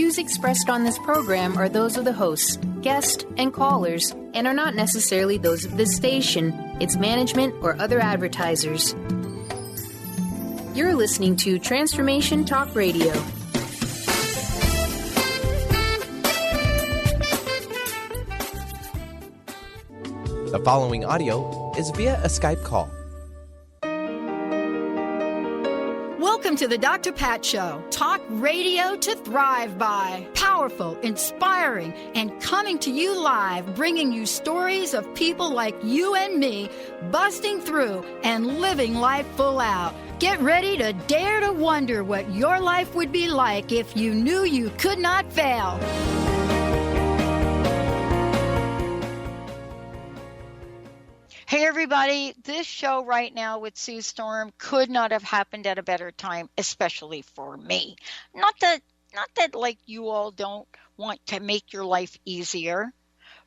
views expressed on this program are those of the hosts, guests, and callers, and are not necessarily those of this station, its management, or other advertisers. You're listening to Transformation Talk Radio. The following audio is via a Skype call. Welcome to the Dr. Pat Show. Talk radio to thrive by. Powerful, inspiring, and coming to you live, bringing you stories of people like you and me busting through and living life full out. Get ready to dare to wonder what your life would be like if you knew you could not fail. Hey everybody, this show right now with Sue Storm could not have happened at a better time, especially for me. Not that like you all don't want to make your life easier,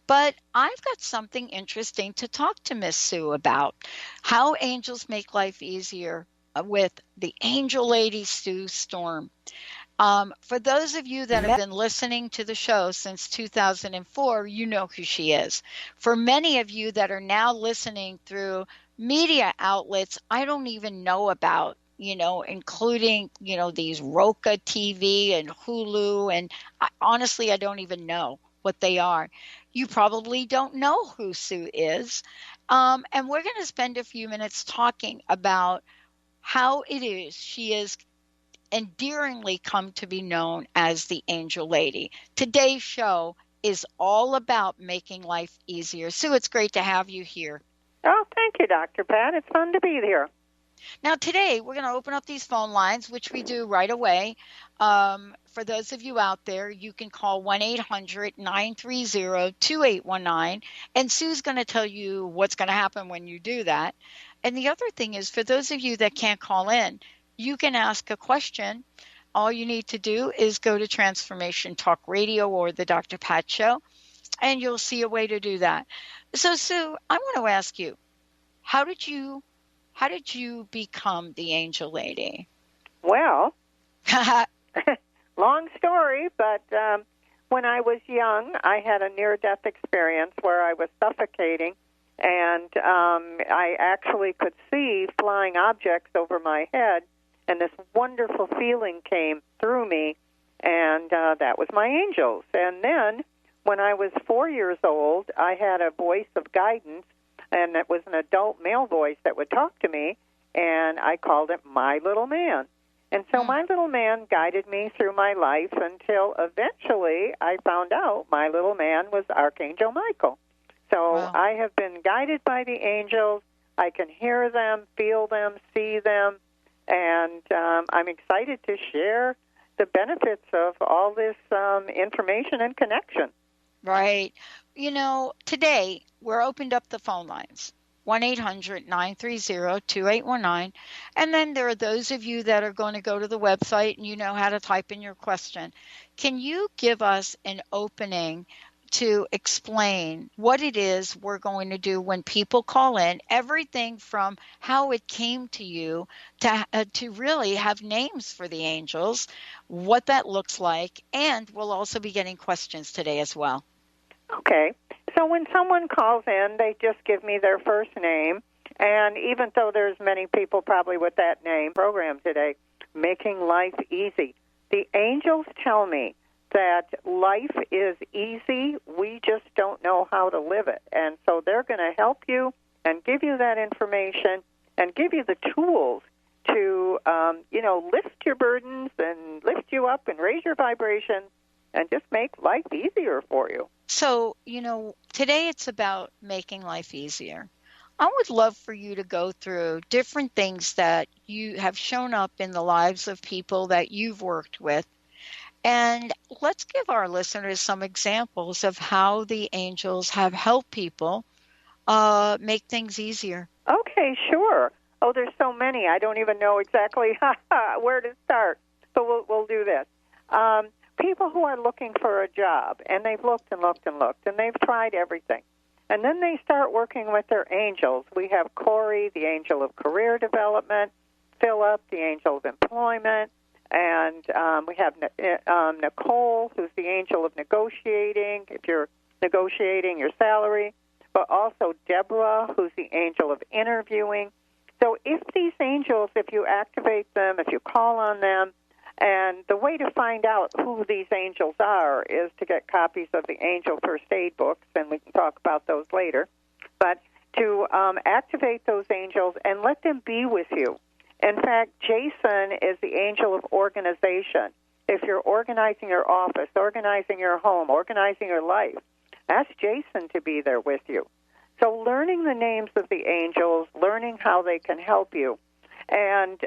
but I've got something interesting to talk to Miss Sue about. How angels make life easier with the angel lady Sue Storm. For those of you that have been listening to the show since 2004, you know who she is. For many of you that are now listening through media outlets I don't even know about, including, these Roka TV and Hulu, and honestly, I don't even know what they are. You probably don't know who Sue is. And we're going to spend a few minutes talking about how it is she is endearingly come to be known as the Angel Lady. Today's show is all about making life easier. Sue, it's great to have you here. Oh, thank you, Dr. Pat. It's fun to be here. Now, today, we're going to open up these phone lines, which we do right away. For those of you out there, you can call 1-800-930-2819, and Sue's going to tell you what's going to happen when you do that. And the other thing is, for those of you that can't call in, you can ask a question. All you need to do is go to Transformation Talk Radio or the Dr. Pat Show, and you'll see a way to do that. So, Sue, I want to ask you, how did you become the Angel Lady? Well, long story, but when I was young, I had a near-death experience where I was suffocating, and I actually could see flying objects over my head. And this wonderful feeling came through me, and that was my angels. And then when I was 4 years old, I had a voice of guidance, and it was an adult male voice that would talk to me, and I called it My Little Man. And so My Little Man guided me through my life until eventually I found out My Little Man was Archangel Michael. So wow. I have been guided by the angels. I can hear them, feel them, see them. And I'm excited to share the benefits of all this information and connection. Right. Today we're opened up the phone lines, 1-800-930-2819. And then there are those of you that are going to go to the website and you know how to type in your question. Can you give us an opening to explain what it is we're going to do when people call in, everything from how it came to you to really have names for the angels, what that looks like, and we'll also be getting questions today as well. Okay. So when someone calls in, they just give me their first name, and even though there's many people probably with that name program today, making life easy, the angels tell me that life is easy, we just don't know how to live it. And so they're going to help you and give you that information and give you the tools to, lift your burdens and lift you up and raise your vibration and just make life easier for you. So, today it's about making life easier. I would love for you to go through different things that you have shown up in the lives of people that you've worked with. And let's give our listeners some examples of how the angels have helped people make things easier. Okay, sure. Oh, there's so many. I don't even know exactly where to start. So we'll do this. People who are looking for a job, and they've looked and looked and looked, and they've tried everything. And then they start working with their angels. We have Corey, the angel of career development, Philip, the angel of employment, And we have Nicole, who's the angel of negotiating, if you're negotiating your salary, but also Deborah, who's the angel of interviewing. So if these angels, if you activate them, if you call on them, and the way to find out who these angels are is to get copies of the Angel First Aid books, and we can talk about those later. But to activate those angels and let them be with you. In fact, Jason is the angel of organization. If you're organizing your office, organizing your home, organizing your life, ask Jason to be there with you. So learning the names of the angels, learning how they can help you. And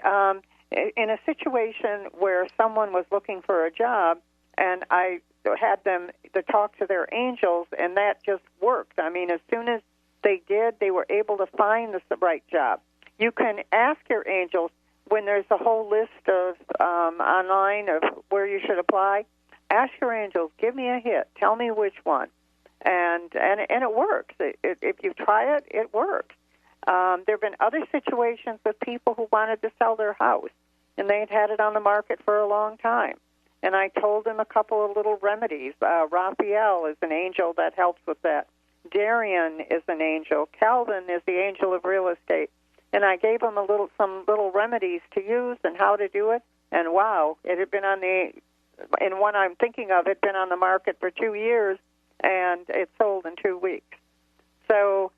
in a situation where someone was looking for a job, and I had them to talk to their angels, and that just worked. I mean, as soon as they did, they were able to find the right job. You can ask your angels when there's a whole list of online of where you should apply. Ask your angels, give me a hit, tell me which one, and it works. If you try it, it works. There have been other situations with people who wanted to sell their house, and they had it on the market for a long time. And I told them a couple of little remedies. Raphael is an angel that helps with that. Darian is an angel. Calvin is the angel of real estate. And I gave them some little remedies to use and how to do it. And wow, it had been in one I'm thinking of, it had been on the market for 2 years, and it sold in 2 weeks. So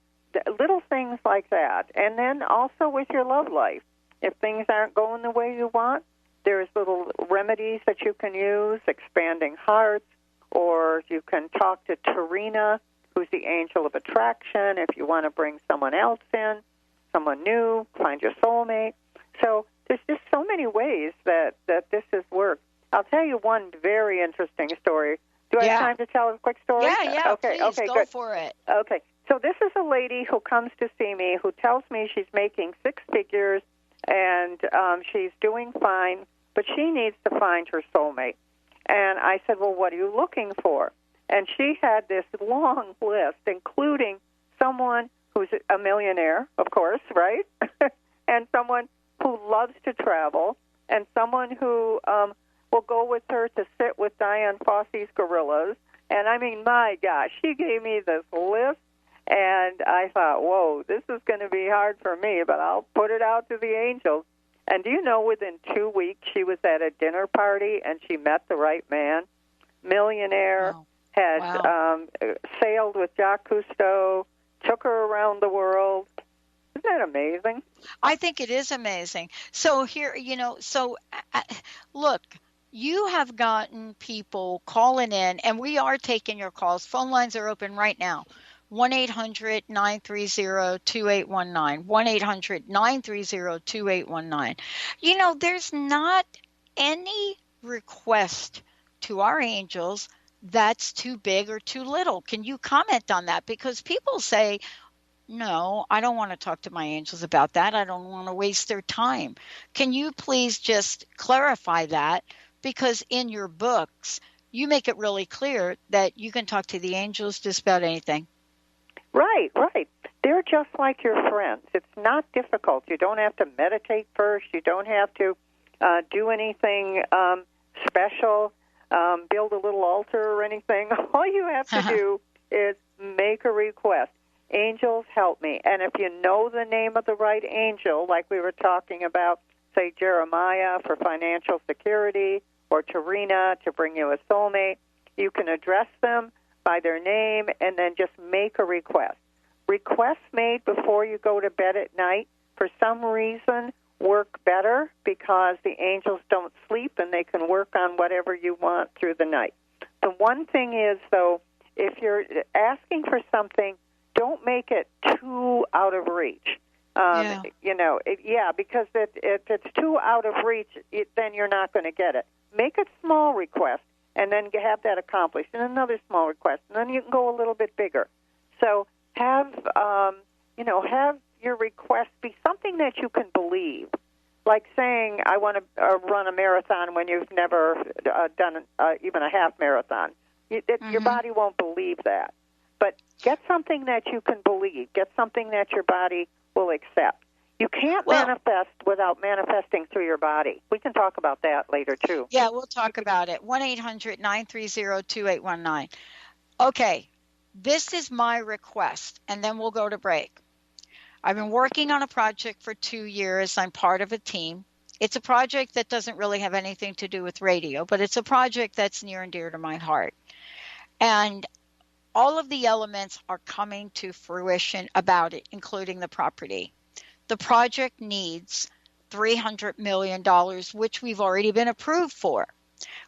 little things like that. And then also with your love life. If things aren't going the way you want, there's little remedies that you can use, expanding hearts, or you can talk to Tarina, who's the angel of attraction, if you want to bring someone else in, someone new, find your soulmate. So there's just so many ways that this has worked. I'll tell you one very interesting story. Do I have time to tell a quick story? Yeah, okay, please, okay, go good. for it. Okay, so this is a lady who comes to see me who tells me she's making 6 figures and she's doing fine, but she needs to find her soulmate. And I said, well, what are you looking for? And she had this long list, including someone who's a millionaire, of course, right? And someone who loves to travel, and someone who will go with her to sit with Diane Fossey's gorillas. And I mean, my gosh, she gave me this list, and I thought, whoa, this is going to be hard for me, but I'll put it out to the angels. And do you know, within 2 weeks, she was at a dinner party, and she met the right man, millionaire, had sailed with Jacques Cousteau, took her around the world. Isn't that amazing? I think it is amazing. So here, look, you have gotten people calling in, and we are taking your calls. Phone lines are open right now. 1-800-930-2819. 1-800-930-2819. There's not any request to our angels that's too big or too little. Can you comment on that? Because people say, no, I don't want to talk to my angels about that. I don't want to waste their time. Can you please just clarify that? Because in your books, you make it really clear that you can talk to the angels just about anything. Right. They're just like your friends. It's not difficult. You don't have to meditate first. You don't have to do anything special, build a little altar or anything. All you have to do is make a request. Angels, help me. And if you know the name of the right angel, like we were talking about, say Jeremiah for financial security, or Tarina to bring you a soulmate, you can address them by their name and then just make a request. Requests made before you go to bed at night, for some reason, work better because the angels don't sleep and they can work on whatever you want through the night. The one thing is, though, if you're asking for something, don't make it too out of reach. Because if it's too out of reach, then you're not going to get it. Make a small request and then have that accomplished, and another small request, and then you can go a little bit bigger. So have your request be something that you can believe, like saying, I want to run a marathon when you've never done even a half marathon. Your body won't believe that. But get something that you can believe. Get something that your body will accept. You can't manifest without manifesting through your body. We can talk about that later, too. Yeah, we'll talk about it. 1-800-930-2819. Okay, this is my request, and then we'll go to break. I've been working on a project for 2 years. I'm part of a team. It's a project that doesn't really have anything to do with radio, but it's a project that's near and dear to my heart. And all of the elements are coming to fruition about it, including the property. The project needs $300 million, which we've already been approved for.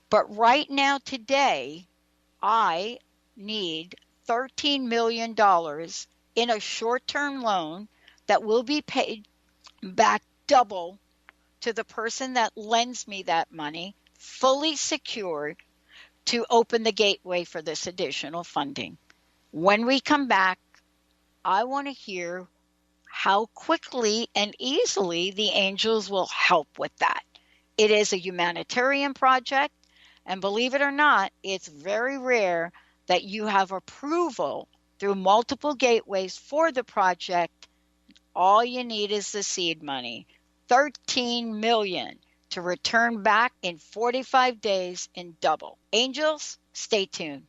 But right now, today, I need $13 million in a short-term loan that will be paid back double to the person that lends me that money, fully secured, to open the gateway for this additional funding. When we come back, I want to hear how quickly and easily the angels will help with that. It is a humanitarian project, and believe it or not, it's very rare that you have approval through multiple gateways for the project. All you need is the seed money, $13 million, to return back in 45 days in double. Angels, stay tuned.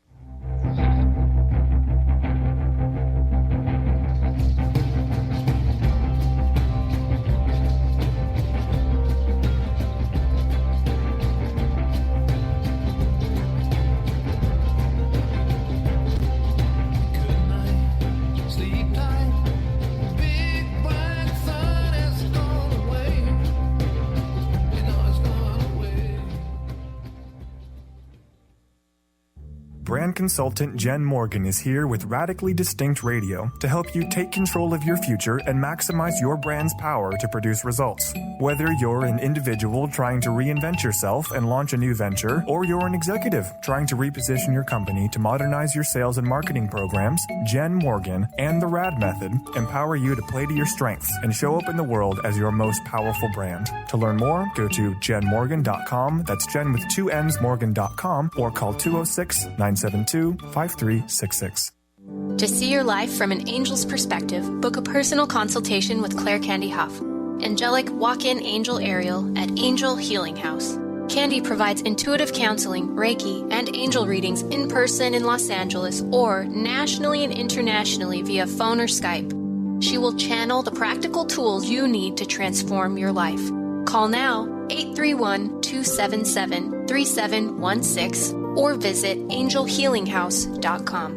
Brand consultant Jen Morgan is here with Radically Distinct Radio to help you take control of your future and maximize your brand's power to produce results. Whether you're an individual trying to reinvent yourself and launch a new venture, or you're an executive trying to reposition your company to modernize your sales and marketing programs, Jen Morgan and the RAD Method empower you to play to your strengths and show up in the world as your most powerful brand. To learn more, go to jenmorgan.com. That's Jen with 2 N's Morgan.com, or call 206-972-5366. To see your life from an angel's perspective, book a personal consultation with Claire Candy Huff, angelic walk-in angel Ariel at Angel Healing House. Candy provides intuitive counseling, Reiki, and angel readings in person in Los Angeles or nationally and internationally via phone or Skype. She will channel the practical tools you need to transform your life. Call now, 831-277-3716, or visit angelhealinghouse.com.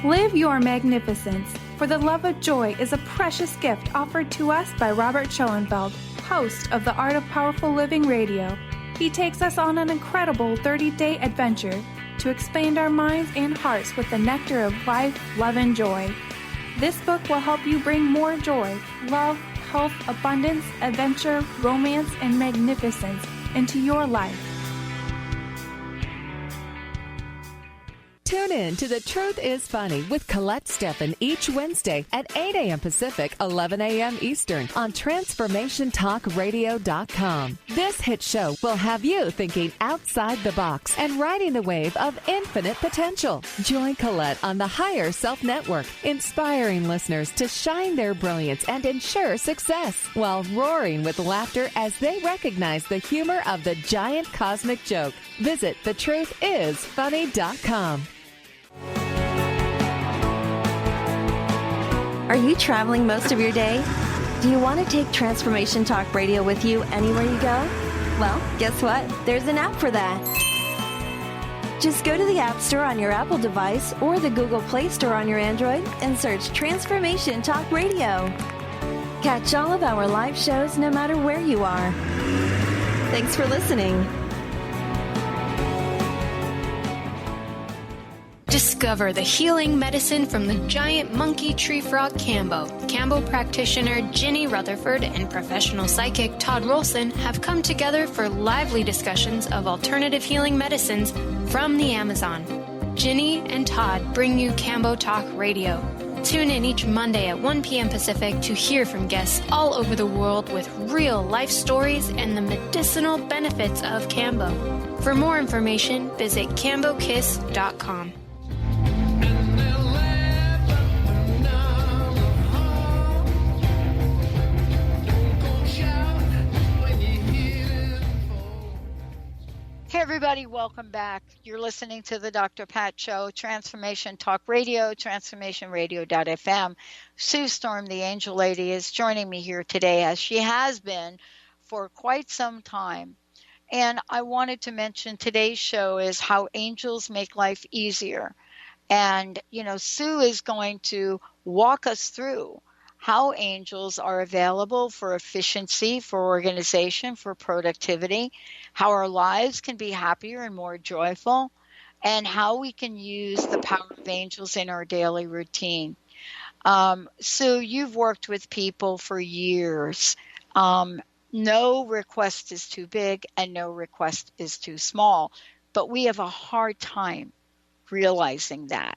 Live your magnificence, for the love of joy is a precious gift offered to us by Robert Schoenfeld, host of the Art of Powerful Living Radio. He takes us on an incredible 30-day adventure to expand our minds and hearts with the nectar of life, love, and joy. This book will help you bring more joy, love, health, abundance, adventure, romance, and magnificence into your life. Tune in to The Truth is Funny with Colette Steffen each Wednesday at 8 a.m. Pacific, 11 a.m. Eastern on TransformationTalkRadio.com. This hit show will have you thinking outside the box and riding the wave of infinite potential. Join Colette on the Higher Self Network, inspiring listeners to shine their brilliance and ensure success while roaring with laughter as they recognize the humor of the giant cosmic joke. Visit thetruthisfunny.com. Are you traveling most of your day? Do you want to take Transformation Talk Radio with you anywhere you go? Well, guess what? There's an app for that. Just go to the App Store on your Apple device or the Google Play Store on your Android and search Transformation Talk Radio. Catch all of our live shows no matter where you are. Thanks for listening. Discover the healing medicine from the giant monkey tree frog Cambo. Cambo practitioner Ginny Rutherford and professional psychic Todd Rolson have come together for lively discussions of alternative healing medicines from the Amazon. Ginny and Todd bring you Cambo Talk Radio. Tune in each Monday at 1 p.m. Pacific to hear from guests all over the world with real life stories and the medicinal benefits of Cambo. For more information, visit cambokiss.com. Hey, everybody, welcome back. You're listening to the Dr. Pat Show, Transformation Talk Radio, transformationradio.fm. Sue Storm, the Angel Lady, is joining me here today, as she has been for quite some time. And I wanted to mention today's show is how angels make life easier. And, Sue is going to walk us through how angels are available for efficiency, for organization, for productivity, how our lives can be happier and more joyful, and how we can use the power of angels in our daily routine. Sue, you've worked with people for years. No request is too big and no request is too small, but we have a hard time realizing that.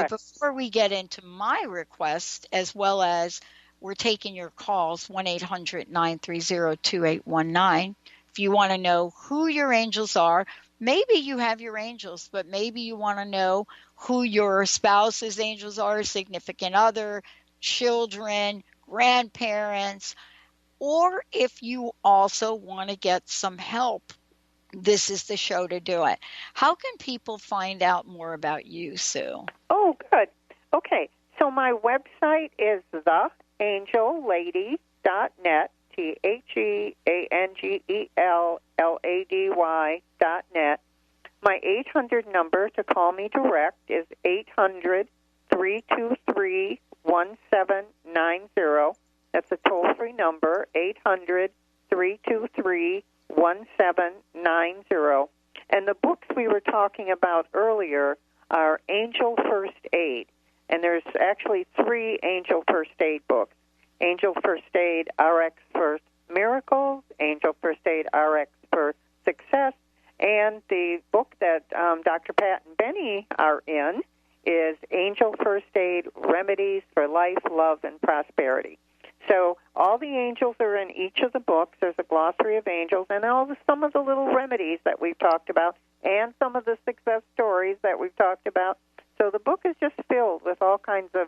Before we get into my request, as well as we're taking your calls, 1-800-930-2819. If you want to know who your angels are, maybe you have your angels, but maybe you want to know who your spouse's angels are, significant other, children, grandparents, or if you also want to get some help, this is the show to do it. How can people find out more about you, Sue? Oh, good. Okay, so my website is theangellady.net, TheAngellady.net. My 800 number to call me direct is 800-323-1790. That's a toll-free number, 800-323-1790. And the books we were talking about earlier are Angel First Aid. And there's actually 3 Angel First Aid books. Angel First Aid RX for Miracles, Angel First Aid RX for Success, and the book that Dr. Pat and Benny are in is Angel First Aid Remedies for Life, Love, and Prosperity. So all the angels are in each of the books. There's a glossary of angels and some of the little remedies that we've talked about and some of the success stories that we've talked about. So the book is just filled with all kinds of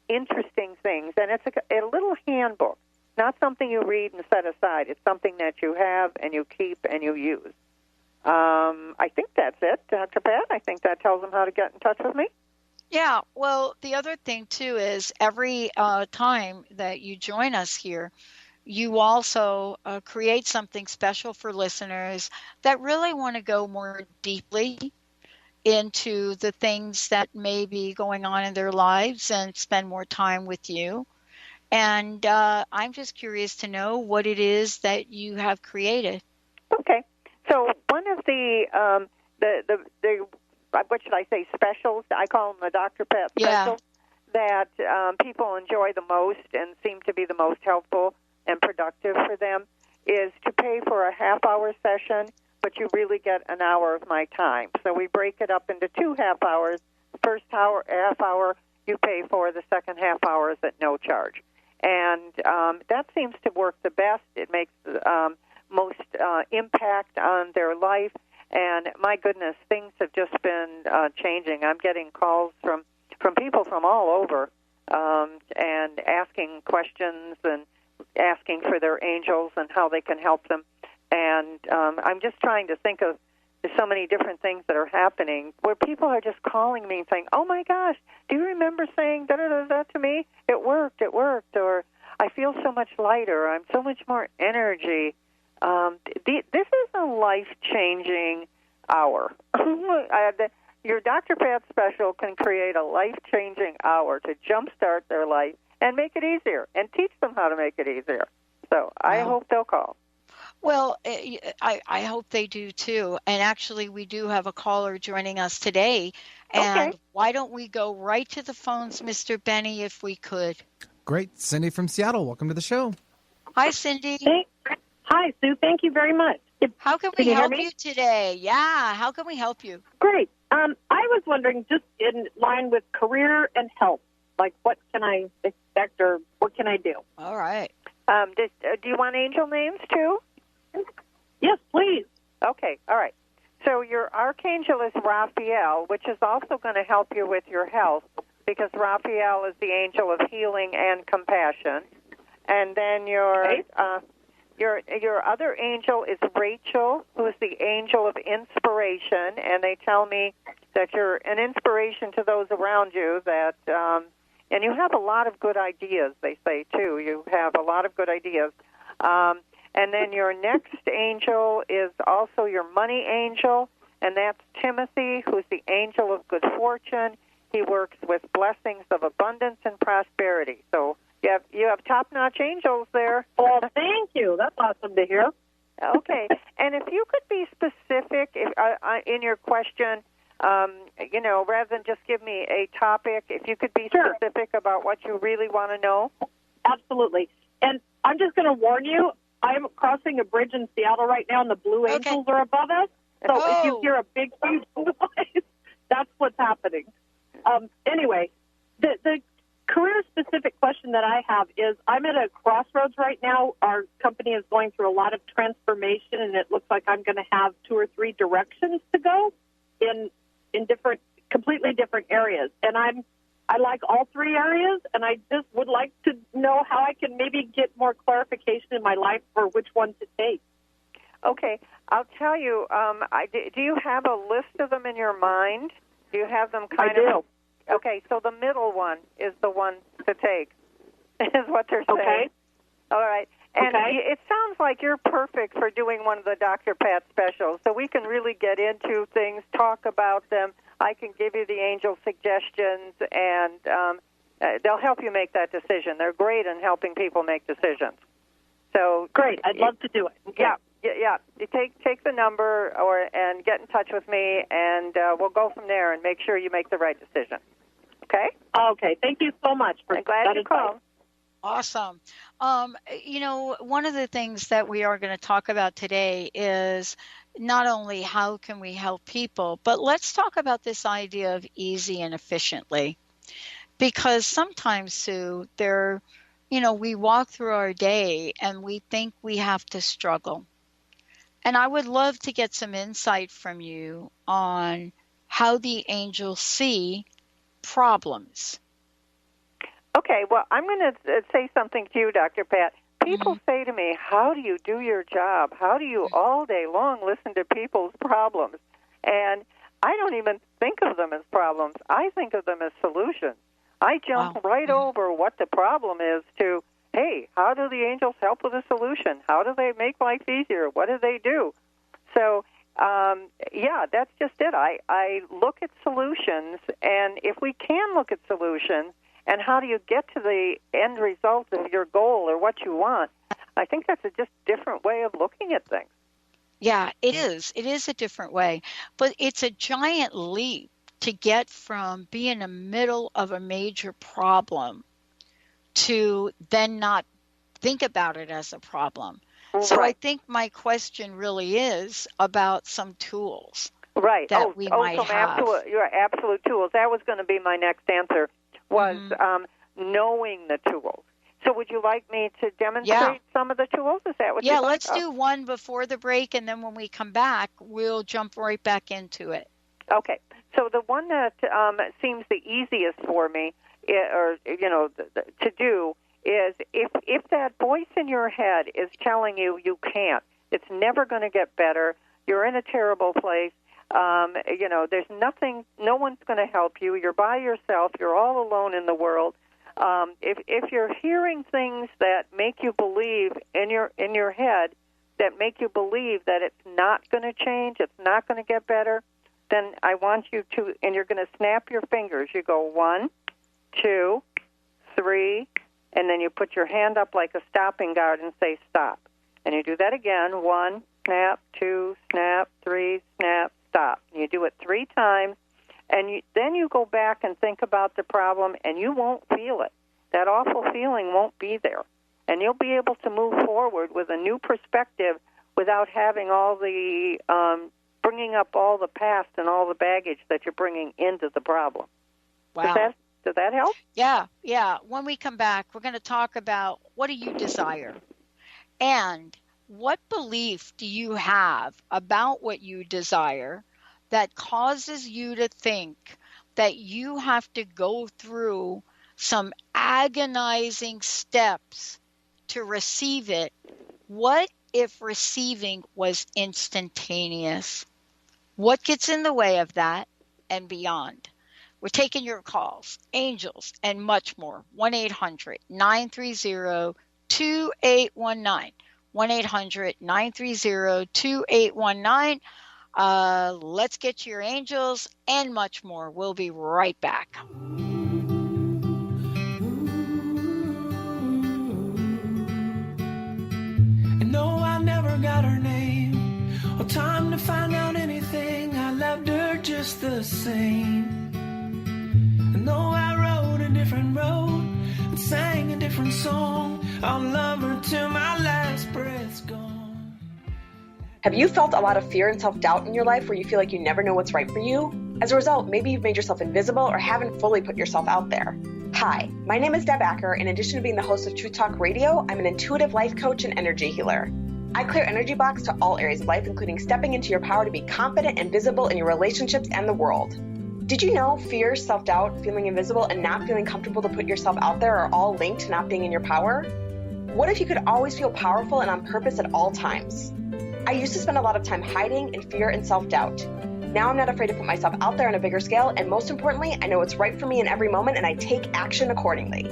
interesting things. And it's a little handbook, not something you read and set aside. It's something that you have and you keep and you use. I think that's it, Dr. Pat. I think that tells them how to get in touch with me. Yeah, well, the other thing, too, is every time that you join us here, you also create something special for listeners that really want to go more deeply into the things that may be going on in their lives and spend more time with you. And I'm just curious to know what it is that you have created. Okay. So one of the what should I say, specials, I call them the Dr. Pat specials, that people enjoy the most and seem to be the most helpful and productive for them, is to pay for a half-hour session, but you really get an hour of my time. So we break it up into 2 half hours. First half hour you pay for, the second half hour is at no charge. And that seems to work the best. It makes most impact on their life. And my goodness, things have just been changing. I'm getting calls from people from all over and asking questions and asking for their angels and how they can help them. And I'm just trying to think of so many different things that are happening where people are just calling me and saying, oh, my gosh, do you remember saying da-da-da-da to me? It worked. Or I feel so much lighter. I'm so much more energy. This is a life-changing hour. Your Dr. Pat special can create a life-changing hour to jumpstart their life and make it easier and teach them how to make it easier. So I hope they'll call. Well, I hope they do, too. And actually, we do have a caller joining us today. And why don't we go right to the phones, Mr. Benny, if we could? Great. Cindy from Seattle, welcome to the show. Hi, Cindy. Hi, Sue. Thank you very much. How can we help you today? Yeah, how can we help you? Great. I was wondering, just in line with career and health, like what can I expect or what can I do? All right. Do you want angel names, too? Yes, please. Okay, all right. So your archangel is Raphael, which is also going to help you with your health because Raphael is the angel of healing and compassion. And then your Your other angel is Rachel, who's the angel of inspiration, and they tell me that you're an inspiration to those around you. That and you have a lot of good ideas. They say too. You have a lot of good ideas. And then your next angel is also your money angel, and that's Timothy, who's the angel of good fortune. He works with blessings of abundance and prosperity. So you have top-notch angels there. Well, thank you. That's awesome to hear. Okay. And if you could be specific in your question, rather than just give me a topic, if you could be specific about what you really want to know. Absolutely. And I'm just going to warn you, I'm crossing a bridge in Seattle right now, and the Blue Angels are above us. So if you hear a big, huge noise, that's what's happening. Anyway, the career-specific question that I have is I'm at a crossroads right now. Our company is going through a lot of transformation, and it looks like I'm going to have 2 or 3 directions to go in different, completely different areas. And I like all 3 areas, and I just would like to know how I can maybe get more clarification in my life for which one to take. Okay, I'll tell you. Do you have a list of them in your mind? Do you have them kind of? I do. Okay, so the middle one is the one to take, is what they're saying. Okay. All right. And it sounds like you're perfect for doing one of the Dr. Pat specials, so we can really get into things, talk about them. I can give you the angel suggestions, and they'll help you make that decision. They're great in helping people make decisions. So great. I'd love to do it. Okay. Yeah. You take the number and get in touch with me, and we'll go from there and make sure you make the right decision. Okay? Okay. Thank you so much for I'm glad you called. Awesome. One of the things that we are going to talk about today is not only how can we help people, but let's talk about this idea of easy and efficiently. Because sometimes, Sue, we walk through our day and we think we have to struggle. And I would love to get some insight from you on how the angels see problems. Okay, well, I'm going to say something to you, Dr. Pat. People say to me, how do you do your job? How do you all day long listen to people's problems? And I don't even think of them as problems. I think of them as solutions. I jump right over what the problem is to, hey, how do the angels help with a solution? How do they make life easier? What do they do? So, that's just it. I look at solutions, and if we can look at solutions, and how do you get to the end result of your goal or what you want, I think that's a just different way of looking at things. Yeah, it is. It is a different way. But it's a giant leap to get from being in the middle of a major problem to then not think about it as a problem. So I think my question really is about some tools that we might have. Your absolute tools. That was going to be my next answer, was knowing the tools. So would you like me to demonstrate some of the tools? Is that what you'd like? Yeah, let's do one before the break, and then when we come back, we'll jump right back into it. Okay. So the one that seems the easiest for me, to do, is if that voice in your head is telling you you can't, it's never going to get better, you're in a terrible place, there's nothing, no one's going to help you, you're by yourself, you're all alone in the world. If you're hearing things that make you believe in your head, that make you believe that it's not going to change, it's not going to get better, then I want you to, and you're going to snap your fingers. You go 1, 2, 3, and then you put your hand up like a stopping guard and say stop. And you do that again, 1, snap, 2, snap, 3, snap, stop. And you do it 3 times, and then you go back and think about the problem, and you won't feel it. That awful feeling won't be there. And you'll be able to move forward with a new perspective without having all the bringing up all the past and all the baggage that you're bringing into the problem. Wow. Does that help? Yeah. When we come back, we're going to talk about what do you desire and what belief do you have about what you desire that causes you to think that you have to go through some agonizing steps to receive it What if receiving was instantaneous? What gets in the way of that and beyond? We're taking your calls, angels, and much more. 1-800-930-2819. 1-800-930-2819. Let's get your angels and much more. We'll be right back. No, I never got her name or time to find out anything. I loved her just the same. No, I rode a different road and sang a different song. I'll love her till my last breath's gone. Have you felt a lot of fear and self-doubt in your life where you feel like you never know what's right for you? As a result, maybe you've made yourself invisible or haven't fully put yourself out there. Hi, my name is Deb Acker. In addition to being the host of Truth Talk Radio, I'm an intuitive life coach and energy healer. I clear energy blocks to all areas of life, including stepping into your power to be confident and visible in your relationships and the world. Did you know fear, self-doubt, feeling invisible, and not feeling comfortable to put yourself out there are all linked to not being in your power? What if you could always feel powerful and on purpose at all times? I used to spend a lot of time hiding in fear and self-doubt. Now I'm not afraid to put myself out there on a bigger scale, and most importantly, I know what's right for me in every moment, and I take action accordingly.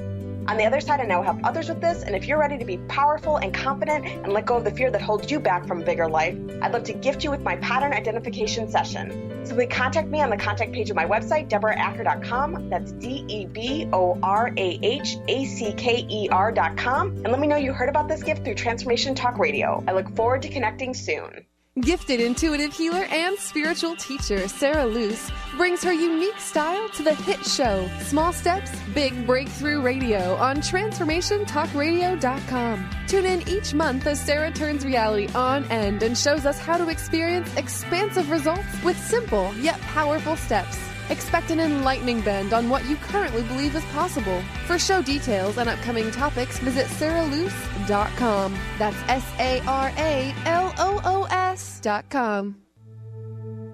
On the other side, I now help others with this, and if you're ready to be powerful and confident and let go of the fear that holds you back from a bigger life, I'd love to gift you with my pattern identification session. Simply contact me on the contact page of my website, DeborahAcker.com. That's DeborahAcker.com. And let me know you heard about this gift through Transformation Talk Radio. I look forward to connecting soon. Gifted intuitive healer and spiritual teacher Sarah Luce brings her unique style to the hit show Small Steps, Big Breakthrough Radio on TransformationTalkRadio.com. Tune in each month as Sarah turns reality on end and shows us how to experience expansive results with simple yet powerful steps. Expect an enlightening bend on what you currently believe is possible. For show details and upcoming topics, visit sarahluce.com. That's SARALOOS.com.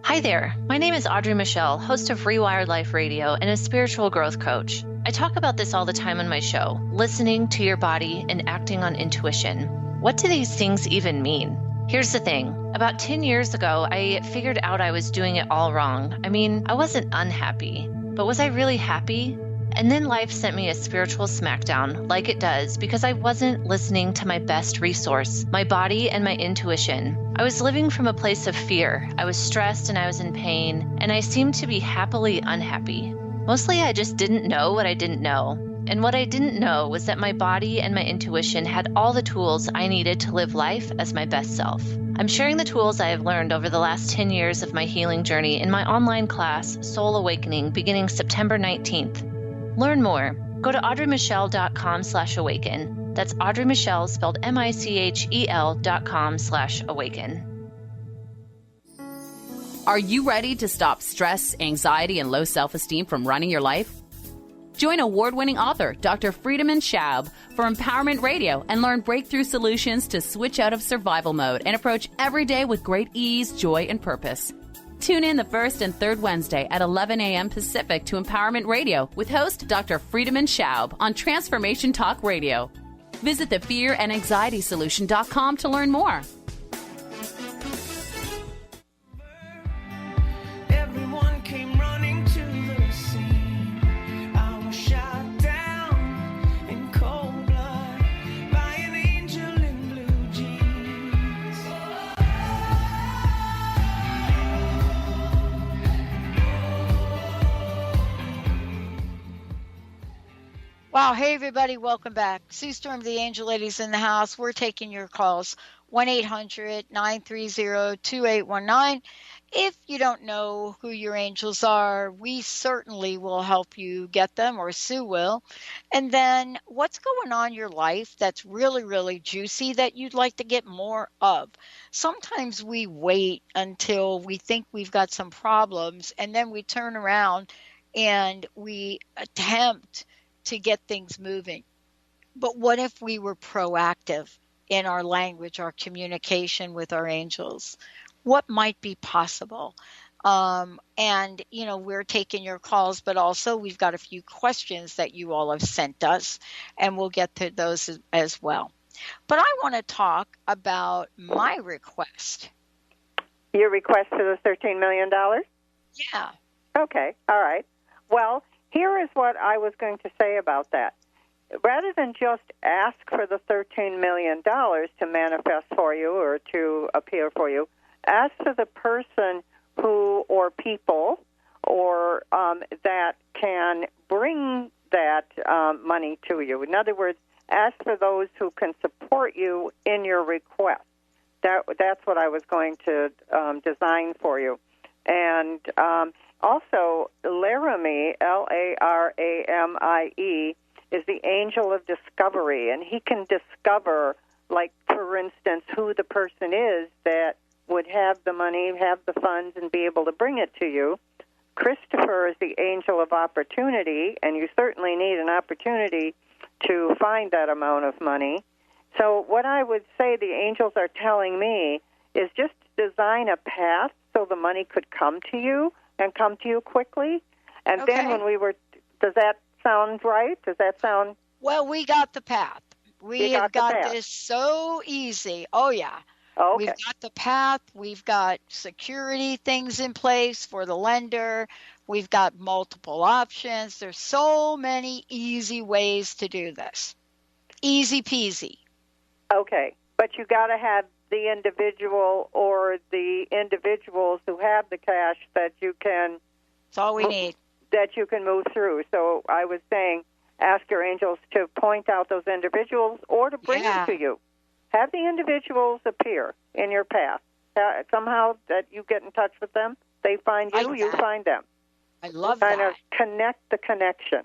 Hi there. My name is Audrey Michelle, host of Rewired Life Radio and a spiritual growth coach. I talk about this all the time on my show, listening to your body and acting on intuition. What do these things even mean? Here's the thing. About 10 years ago, I figured out I was doing it all wrong. I mean, I wasn't unhappy, but was I really happy? And then life sent me a spiritual smackdown, like it does, because I wasn't listening to my best resource, my body and my intuition. I was living from a place of fear. I was stressed and I was in pain, and I seemed to be happily unhappy. Mostly I just didn't know what I didn't know. And what I didn't know was that my body and my intuition had all the tools I needed to live life as my best self. I'm sharing the tools I have learned over the last 10 years of my healing journey in my online class, Soul Awakening, beginning September 19th. Learn more. Go to audreymichelle.com/awaken. That's Audrey Michelle, spelled MICHEL.com/awaken. Are you ready to stop stress, anxiety, and low self-esteem from running your life? Join award-winning author Dr. Friedemann Schaub for Empowerment Radio and learn breakthrough solutions to switch out of survival mode and approach every day with great ease, joy, and purpose. Tune in the first and third Wednesday at 11 a.m. Pacific to Empowerment Radio with host Dr. Friedemann Schaub on Transformation Talk Radio. Visit thefearandanxietysolution.com to learn more. Everyone came running to the scene. I was shot down in cold blood by an angel in blue jeans. Wow. Hey, everybody. Welcome back. Sue Storm, the Angel Ladies in the house. We're taking your calls. 1-800-930-2819. If you don't know who your angels are, we certainly will help you get them, or Sue will. And then what's going on in your life that's really, really juicy that you'd like to get more of? Sometimes we wait until we think we've got some problems, and then we turn around and we attempt to get things moving. But what if we were proactive in our language, our communication with our angels? What might be possible? And, you know, we're taking your calls, but also we've got a few questions that you all have sent us, and we'll get to those as well. But I want to talk about my request. Your request for the $13 million? Yeah. Okay, all right. Well, here is what I was going to say about that. Rather than just ask for the $13 million to manifest for you or to appear for you, ask for the person who or people or that can bring that money to you. In other words, ask for those who can support you in your request. That's what I was going to design for you. And also, Laramie, Laramie, is the angel of discovery, and he can discover, like, for instance, who the person is that would have the money, have the funds, and be able to bring it to you. Christopher is the angel of opportunity, and you certainly need an opportunity to find that amount of money. So what I would say the angels are telling me is just design a path so the money could come to you and come to you quickly. And then when we were, does that sound right? Does that sound? Well, we got the path. We have got this so easy. Oh, yeah. Okay. We've got the path. We've got security things in place for the lender. We've got multiple options. There's so many easy ways to do this. Easy peasy. Okay. But you got to have the individual or the individuals who have the cash that you can. That's all we need. That you can move through. So I was saying, ask your angels to point out those individuals or to bring them to you. Have the individuals appear in your path. Somehow that you get in touch with them, they find you, you find them. I love that. Kind of connect the connection.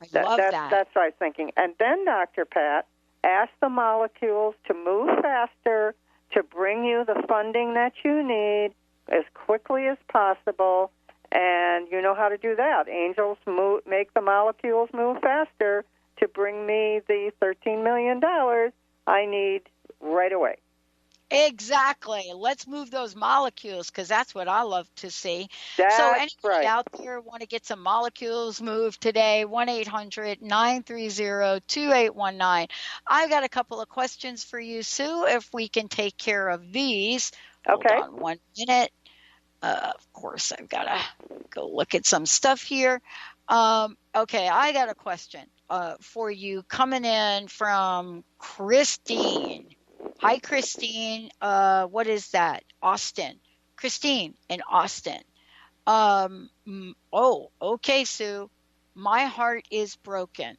I love that. That's what I was thinking. And then, Dr. Pat, ask the molecules to move faster, to bring you the funding that you need as quickly as possible. And you know how to do that. Angels make the molecules move faster to bring me the $13 million I need right away. Exactly. Let's move those molecules because that's what I love to see. That's so anybody right. out there want to get some molecules moved today, 1-800-930-2819. I've got a couple of questions for you, Sue, if we can take care of these. Okay. Hold on 1 minute. Of course, I've got to go look at some stuff here. Okay, I got a question for you coming in from Christine. Hi, Christine. What is that? Austin. Christine in Austin. Okay, Sue. My heart is broken.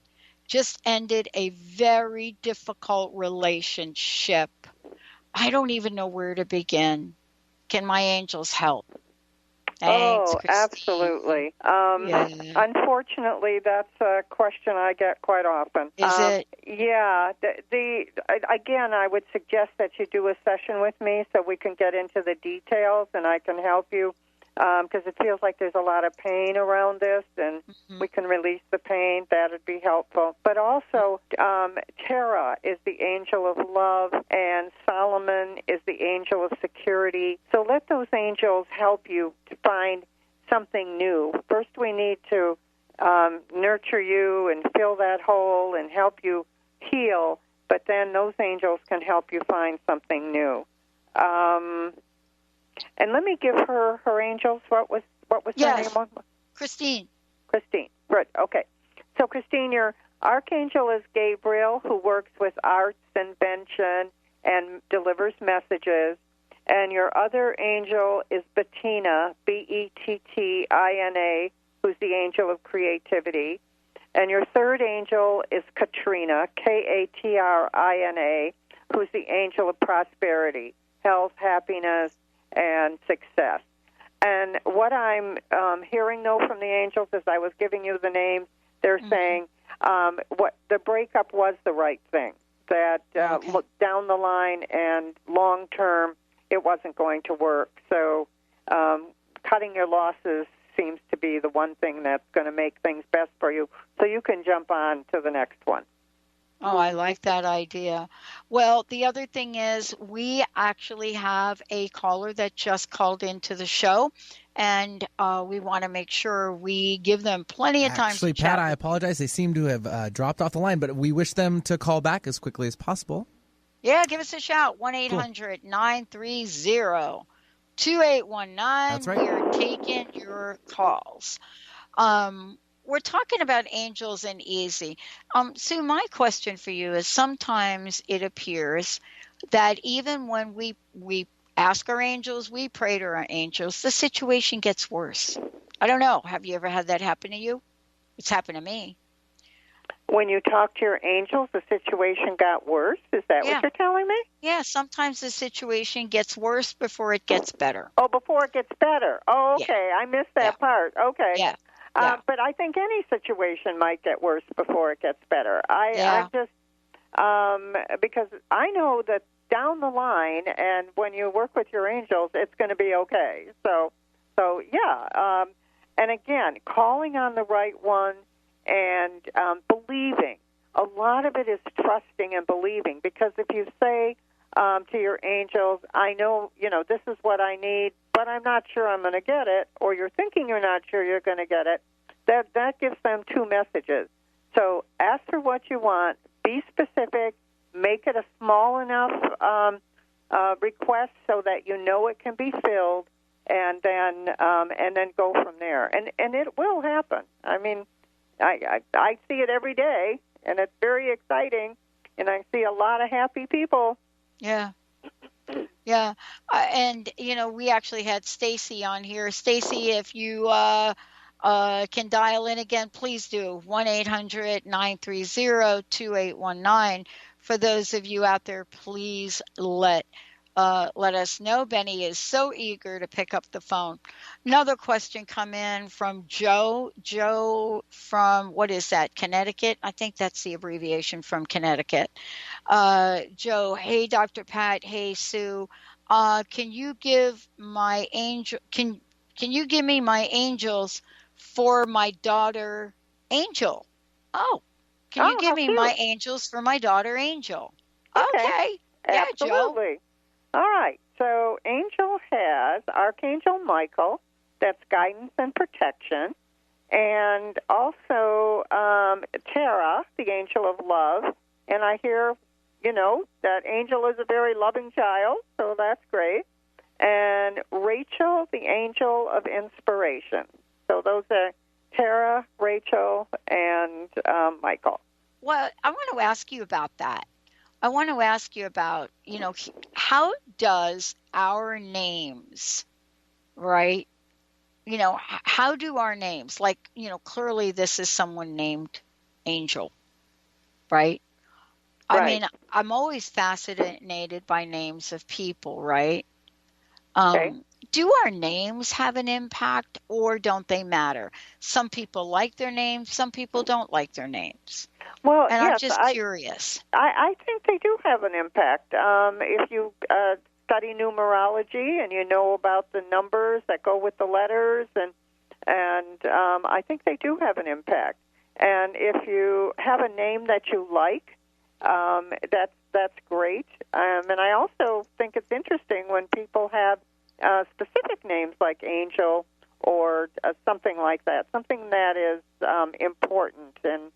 Just ended a very difficult relationship. I don't even know where to begin. Can my angels help? Thanks, Christine. Absolutely. Unfortunately, that's a question I get quite often. Is it? Yeah. Again, I would suggest that you do a session with me so we can get into the details and I can help you because it feels like there's a lot of pain around this and we can release the pain. That would be helpful. But also, Tara is the angel of love and Solomon is the angel of security. So let those angels help you to find something new. First, we need to nurture you and fill that hole and help you heal, but then those angels can help you find something new. And let me give her angels. What was her name? Christine. Christine. Right. Okay. So, Christine, your archangel is Gabriel, who works with arts, invention, and delivers messages. And your other angel is Bettina, Bettina, who's the angel of creativity. And your third angel is Katrina, Katrina, who's the angel of prosperity, health, happiness, and success. And what I'm hearing, though, from the angels as I was giving you the names, they're saying what the breakup was the right thing, that look down the line and long term it wasn't going to work. So cutting your losses seems to be the one thing that's going to make things best for you so you can jump on to the next one. Oh, I like that idea. Well, the other thing is we actually have a caller that just called into the show, and we want to make sure we give them plenty of time Actually, to Pat, chat. I apologize. They seem to have dropped off the line, but we wish them to call back as quickly as possible. Yeah, give us a shout. 1-800-930-2819. That's right. We are taking your calls. We're talking about angels and easy. Sue, my question for you is sometimes it appears that even when we ask our angels, we pray to our angels, the situation gets worse. I don't know. Have you ever had that happen to you? It's happened to me. When you talk to your angels, the situation got worse? Is that what you're telling me? Yeah, sometimes the situation gets worse before it gets better. Oh, before it gets better. Oh, okay. Yeah. I missed that part. Okay. Yeah. But I think any situation might get worse before it gets better. I just because I know that down the line, and when you work with your angels, it's going to be okay. So yeah. And again, calling on the right one and believing. A lot of it is trusting and believing, because if you say to your angels, I know, this is what I need, but I'm not sure I'm going to get it, or you're thinking you're not sure you're going to get it, that gives them two messages. So ask for what you want, be specific, make it a small enough request so that you know it can be filled, and then go from there. And it will happen. I mean, I see it every day, and it's very exciting, and I see a lot of happy people. Yeah. Yeah. And, we actually had Stacy on here. Stacy, if you can dial in again, please do. 1-800-930-2819. For those of you out there, please let us know. Benny is so eager to pick up the phone. Another question come in from Joe. Joe from, what is that, Connecticut? I think that's the abbreviation from Connecticut. Joe, hey, Dr. Pat. Hey, Sue. Can you give my angel? Can you give me my angels for my daughter, Angel? Oh, can you give me my angels for my daughter, Angel? Okay. Yeah, absolutely. Joe. All right. So Angel has Archangel Michael, that's guidance and protection, and also Tara, the angel of love. And I hear, that Angel is a very loving child, so that's great. And Rachel, the angel of inspiration. So those are Tara, Rachel, and Michael. Well, I want to ask you about that. I want to ask you about, how does our names, right? How do our names, like, clearly this is someone named Angel, right? I mean, I'm always fascinated by names of people, right? Do our names have an impact, or don't they matter? Some people like their names, some people don't like their names. Well, and yes, I'm just curious. I think they do have an impact. If you study numerology and you know about the numbers that go with the letters, and I think they do have an impact. And if you have a name that you like, that's great. And I also think it's interesting when people have specific names like Angel or something like that, something that is important and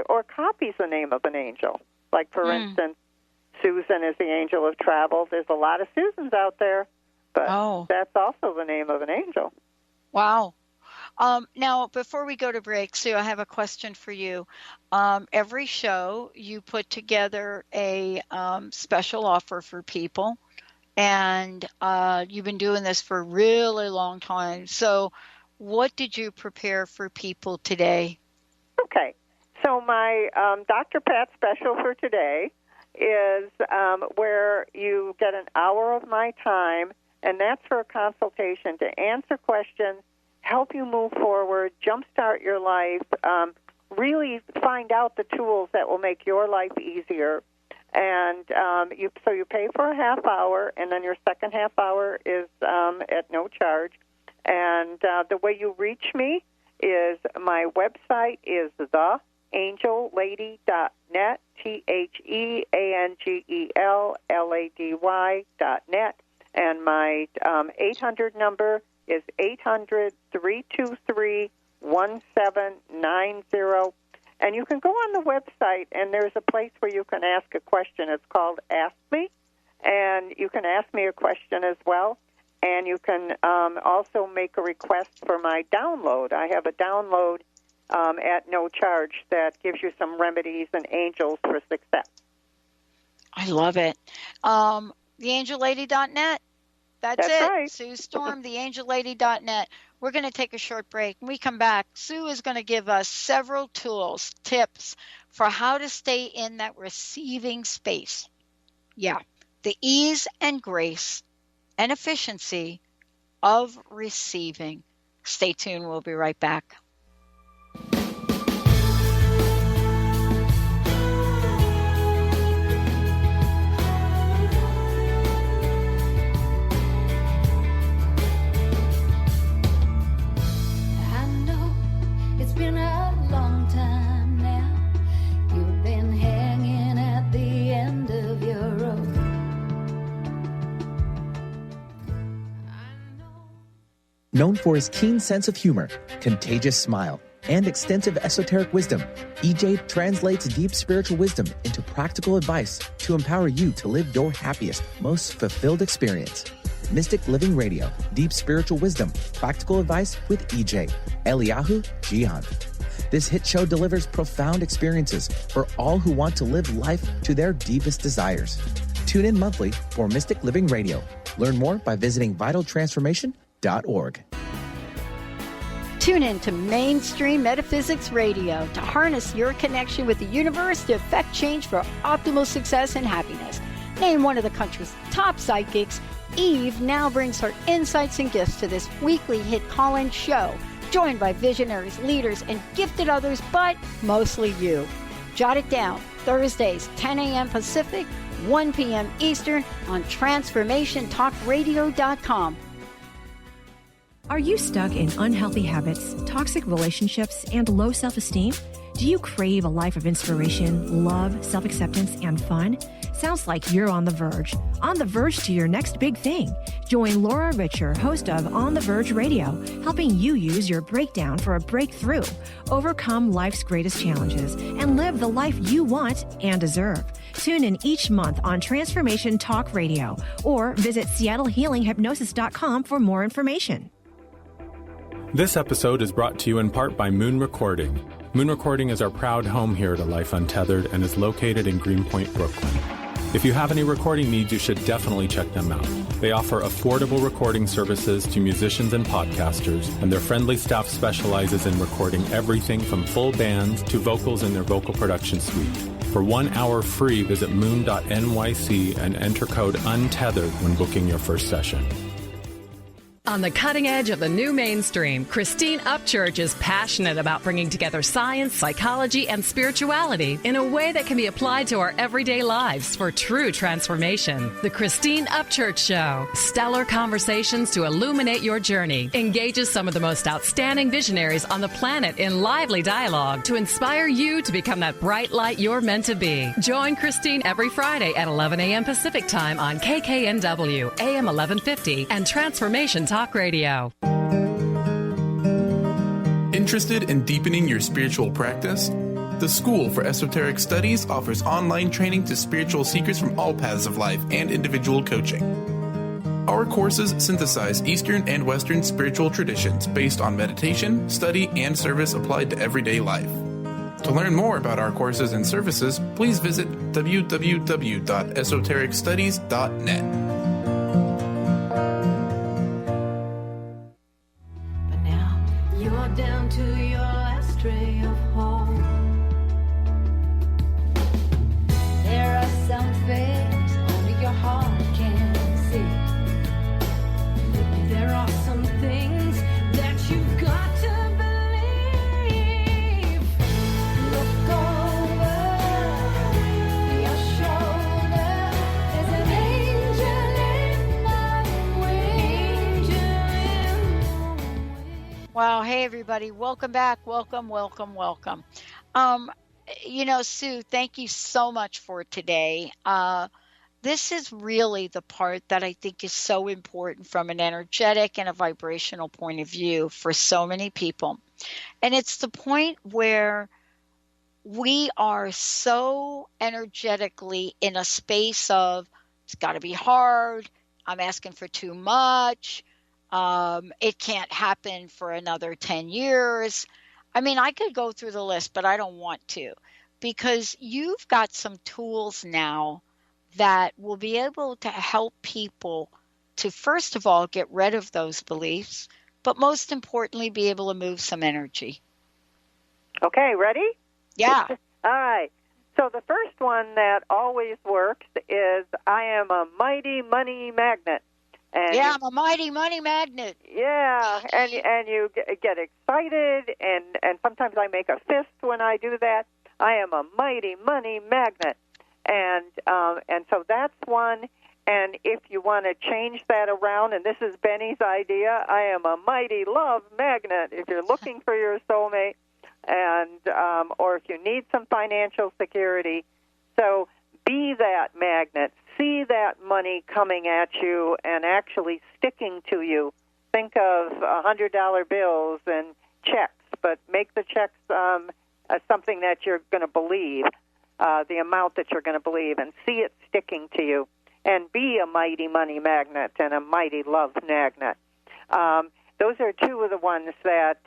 or copies the name of an angel. Like, for instance, Susan is the angel of travel. There's a lot of Susans out there, but that's also the name of an angel. Wow. Now, before we go to break, Sue, I have a question for you. Every show, you put together a special offer for people, and you've been doing this for a really long time. So what did you prepare for people today? Okay. So my Dr. Pat special for today is where you get an hour of my time, and that's for a consultation to answer questions, help you move forward, jumpstart your life, really find out the tools that will make your life easier. And you pay for a half hour, and then your second half hour is at no charge. And the way you reach me is my website is theangellady.net, TheAngellLady.net, and my 800 number is 800-323-1790. And you can go on the website, and there's a place where you can ask a question. It's called Ask Me, and you can ask me a question as well. And you can also make a request for my download. I have a download at no charge that gives you some remedies and angels for success. I love it. TheAngelLady.net. That's it. Right. Sue Storm, TheAngelLady.net. We're going to take a short break. When we come back, Sue is going to give us several tools, tips for how to stay in that receiving space. Yeah, the ease and grace and efficiency of receiving. Stay tuned. We'll be right back. It's been a long time now. You've been hanging at the end of your rope. Known for his keen sense of humor, contagious smile, and extensive esoteric wisdom, EJ translates deep spiritual wisdom into practical advice to empower you to live your happiest, most fulfilled experience. Mystic Living Radio, Deep Spiritual Wisdom, Practical Advice with EJ, Eliyahu Jihan. This hit show delivers profound experiences for all who want to live life to their deepest desires. Tune in monthly for Mystic Living Radio. Learn more by visiting vitaltransformation.org. Tune in to Mainstream Metaphysics Radio to harness your connection with the universe to effect change for optimal success and happiness. Named one of the country's top psychics, Eve now brings her insights and gifts to this weekly hit call-in show, joined by visionaries, leaders, and gifted others, but mostly you. Jot it down, Thursdays, 10 a.m. Pacific, 1 p.m. Eastern on TransformationTalkRadio.com. Are you stuck in unhealthy habits, toxic relationships, and low self-esteem? Do you crave a life of inspiration, love, self-acceptance, and fun? Sounds like you're on the verge to your next big thing. Join Laura Richer, host of On the Verge Radio, helping you use your breakdown for a breakthrough, overcome life's greatest challenges, and live the life you want and deserve. Tune in each month on Transformation Talk Radio or visit SeattleHealingHypnosis.com for more information. This episode is brought to you in part by Moon Recording. Moon Recording is our proud home here to Life Untethered and is located in Greenpoint, Brooklyn. If you have any recording needs, you should definitely check them out. They offer affordable recording services to musicians and podcasters, and their friendly staff specializes in recording everything from full bands to vocals in their vocal production suite. For 1 hour free, visit moon.nyc and enter code UNTETHERED when booking your first session. On the cutting edge of the new mainstream, Christine Upchurch is passionate about bringing together science, psychology, and spirituality in a way that can be applied to our everyday lives for true transformation. The Christine Upchurch Show. Stellar conversations to illuminate your journey. Engages some of the most outstanding visionaries on the planet in lively dialogue to inspire you to become that bright light you're meant to be. Join Christine every Friday at 11 a.m. Pacific Time on KKNW, AM 1150, and Transformation Talk Radio. Interested in deepening your spiritual practice? The School for Esoteric Studies offers online training to spiritual seekers from all paths of life and individual coaching. Our courses synthesize Eastern and Western spiritual traditions based on meditation, study, and service applied to everyday life. To learn more about our courses and services, please visit www.esotericstudies.net. Down to your last ray of hope. There are some things only your heart can see. There are some things that you've got to believe. Look over your shoulder. There's an angel in the wings. Wow. Hey, everybody. Welcome back. Welcome. Sue, thank you so much for today. This is really the part that I think is so important from an energetic and a vibrational point of view for so many people. And it's the point where we are so energetically in a space of, it's got to be hard. I'm asking for too much. It can't happen for another 10 years. I mean, I could go through the list, but I don't want to, because you've got some tools now that will be able to help people to, first of all, get rid of those beliefs, but most importantly, be able to move some energy. Okay, ready? Yeah. All right. So the first one that always works is, I am a mighty money magnet. And yeah, I'm a mighty money magnet. Yeah, and you get excited, and sometimes I make a fist when I do that. I am a mighty money magnet. And so that's one. And if you want to change that around, and this is Benny's idea, I am a mighty love magnet. If you're looking for your soulmate, and or if you need some financial security, so be that magnet. See that money coming at you and actually sticking to you. Think of $100 bills and checks, but make the checks something that you're going to believe, the amount that you're going to believe, and see it sticking to you. And be a mighty money magnet and a mighty love magnet. Those are two of the ones that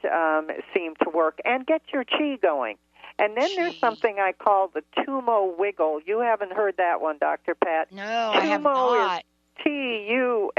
seem to work. And get your chi going. And then there's something I call the Tumo wiggle. You haven't heard that one, Dr. Pat. No, I have not. Tumo,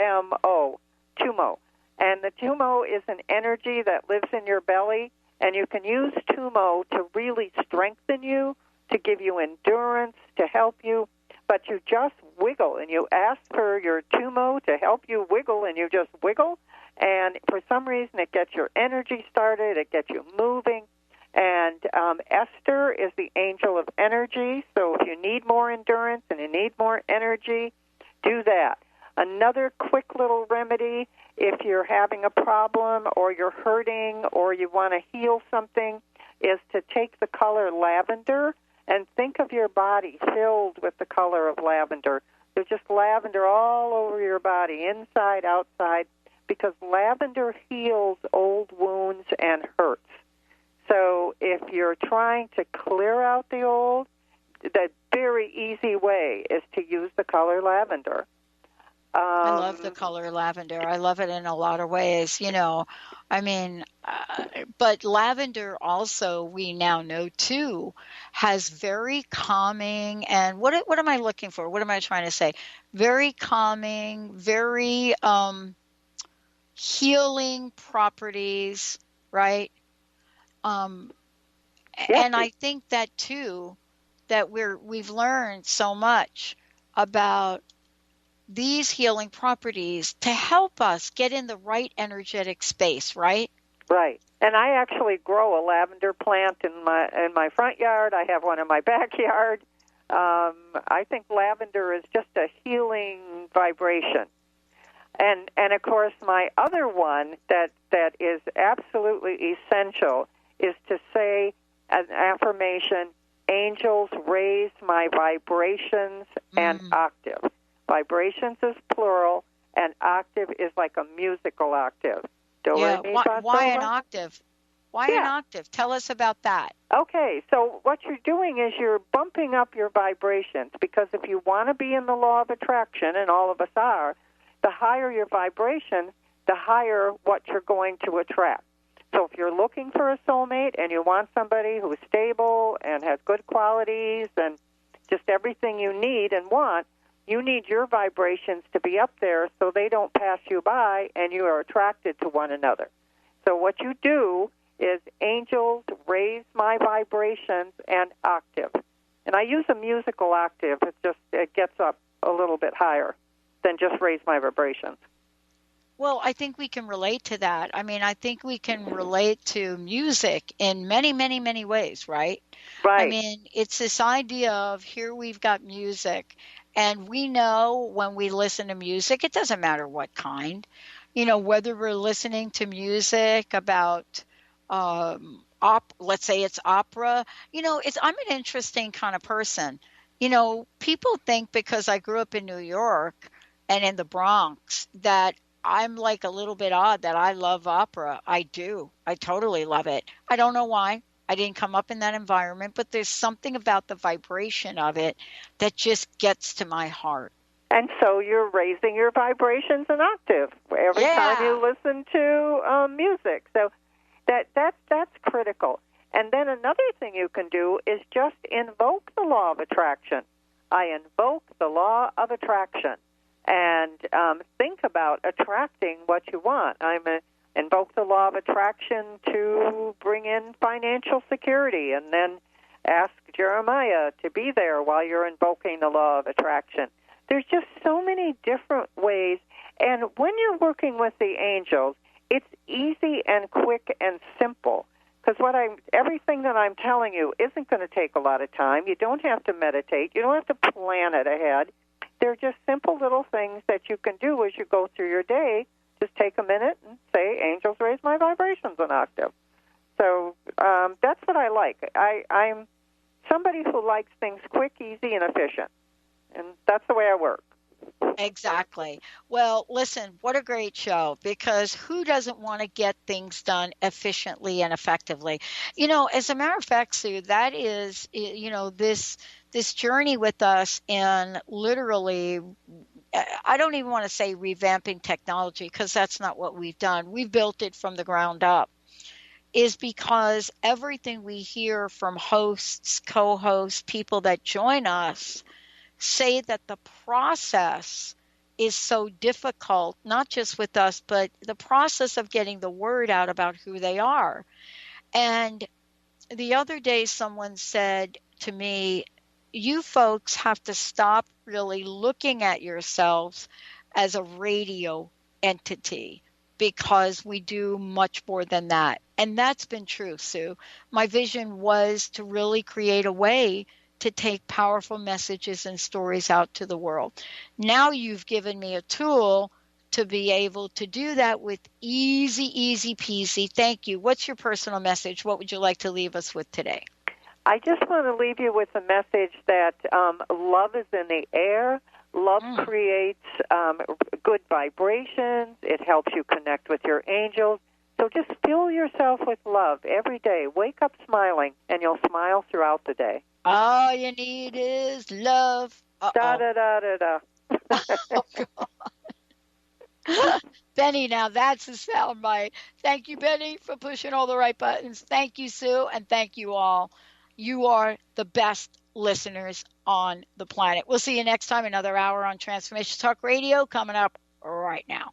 Tumo. And the Tumo is an energy that lives in your belly, and you can use Tumo to really strengthen you, to give you endurance, to help you. But you just wiggle, and you ask for your Tumo to help you wiggle, and you just wiggle. And for some reason, it gets your energy started, it gets you moving. And Esther is the angel of energy, so if you need more endurance and you need more energy, do that. Another quick little remedy, if you're having a problem or you're hurting or you want to heal something, is to take the color lavender and think of your body filled with the color of lavender. There's just lavender all over your body, inside, outside, because lavender heals old wounds and hurts. So if you're trying to clear out the old, the very easy way is to use the color lavender. I love the color lavender. I love it in a lot of ways, I mean, but lavender also, we now know too, has very calming, and what am I looking for? What am I trying to say? Very calming, very healing properties, right? And I think that too, that we've learned so much about these healing properties to help us get in the right energetic space, right? Right. And I actually grow a lavender plant in my front yard. I have one in my backyard. I think lavender is just a healing vibration. And of course, my other one that is absolutely essential is to say an affirmation, angels raise my vibrations and octave. Vibrations is plural, and octave is like a musical octave. Why an octave? Why an octave? Tell us about that. Okay, so what you're doing is you're bumping up your vibrations, because if you want to be in the law of attraction, and all of us are, the higher your vibration, the higher what you're going to attract. So if you're looking for a soulmate and you want somebody who's stable and has good qualities and just everything you need and want, you need your vibrations to be up there so they don't pass you by and you are attracted to one another. So what you do is, angels raise my vibrations and octave. And I use a musical octave. It gets up a little bit higher than just raise my vibrations. Well, I think we can relate to that. I mean, I think we can relate to music in many, many, many ways, right? Right. I mean, it's this idea of, here we've got music, and we know when we listen to music, it doesn't matter what kind, whether we're listening to music about, let's say it's opera, I'm an interesting kind of person. People think because I grew up in New York and in the Bronx that I'm like a little bit odd that I love opera. I do. I totally love it. I don't know why. I didn't come up in that environment, but there's something about the vibration of it that just gets to my heart. And so you're raising your vibrations an octave every time you listen to music. So that's critical. And then another thing you can do is just invoke the law of attraction. I invoke the law of attraction, and think about attracting what you want. Invoke the law of attraction to bring in financial security, and then ask Jeremiah to be there while you're invoking the law of attraction. There's just so many different ways, and when you're working with the angels, it's easy and quick and simple, because everything that I'm telling you isn't going to take a lot of time. You don't have to meditate. You don't have to plan it ahead. They're just simple little things that you can do as you go through your day. Just take a minute and say, angels, raise my vibrations an octave. So that's what I like. I'm somebody who likes things quick, easy, and efficient. And that's the way I work. Exactly. Well, listen, what a great show, because who doesn't want to get things done efficiently and effectively? As a matter of fact, Sue, that is, this journey with us in literally, I don't even want to say revamping technology, because that's not what we've done. We've built it from the ground up, is because everything we hear from hosts, co-hosts, people that join us say that the process is so difficult, not just with us, but the process of getting the word out about who they are. And the other day someone said to me, you folks have to stop really looking at yourselves as a radio entity, because we do much more than that. And that's been true, Sue. My vision was to really create a way to take powerful messages and stories out to the world. Now you've given me a tool to be able to do that with easy peasy. Thank you. What's your personal message? What would you like to leave us with today? I just want to leave you with a message that love is in the air. Love creates good vibrations. It helps you connect with your angels. So just fill yourself with love every day. Wake up smiling, and you'll smile throughout the day. All you need is love. Da da da da da. Oh, God. Benny, now that's a soundbite. Thank you, Benny, for pushing all the right buttons. Thank you, Sue, and thank you all. You are the best listeners on the planet. We'll see you next time. Another hour on Transformation Talk Radio coming up right now.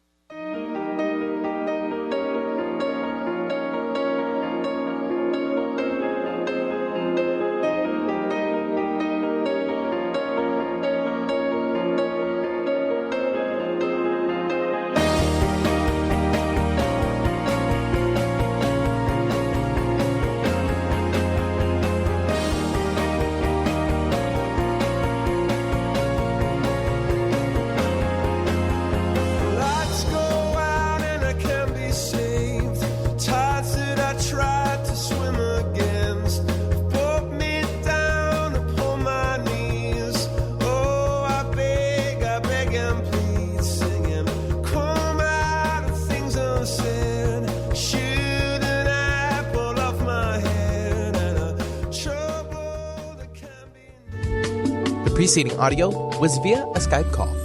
Preceding audio was via a Skype call.